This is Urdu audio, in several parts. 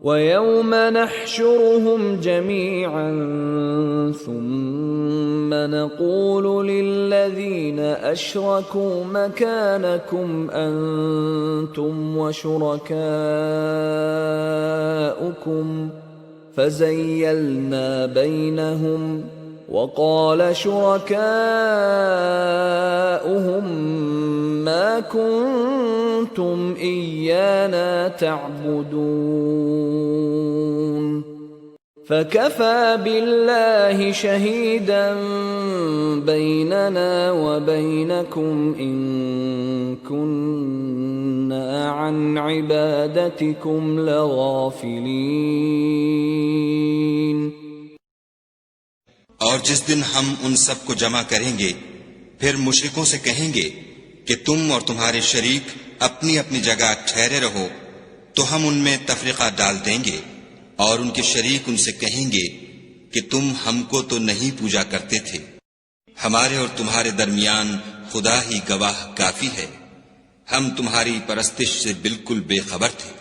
وَيَوْمَ نَحْشُرُهُمْ جَمِيعًا ثُمَّ نَقُولُ لِلَّذِينَ أَشْرَكُوا مَكَانَكُمْ أَنْتُمْ وَشُرَكَاؤُكُمْ فَزَيَّلْنَا بَيْنَهُمْ وَقَالَ شُرَكَاؤُهُم مَّا كُنتُمْ إِيَّانَا تَعْبُدُونَ فَكَفَى بِاللَّهِ شَهِيدًا بَيْنَنَا وَبَيْنَكُمْ إِن كُنَّا عَنْ عِبَادَتِكُمْ لَغَافِلِينَ۔ اور جس دن ہم ان سب کو جمع کریں گے پھر مشرکوں سے کہیں گے کہ تم اور تمہارے شریک اپنی اپنی جگہ ٹھہرے رہو تو ہم ان میں تفرقہ ڈال دیں گے، اور ان کے شریک ان سے کہیں گے کہ تم ہم کو تو نہیں پوجا کرتے تھے، ہمارے اور تمہارے درمیان خدا ہی گواہ کافی ہے، ہم تمہاری پرستش سے بالکل بےخبر تھے۔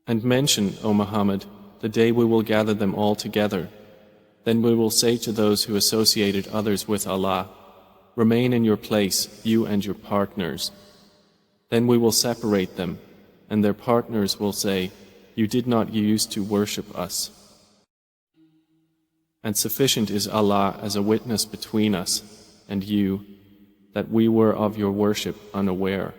And mention, O Muhammad, the day we will gather them all together. Then we will say to those who associated others with Allah, remain in your place, you and your partners. Then we will separate them, and their partners will say, you did not use to worship us. And sufficient is Allah as a witness between us and you, that we were of your worship unaware.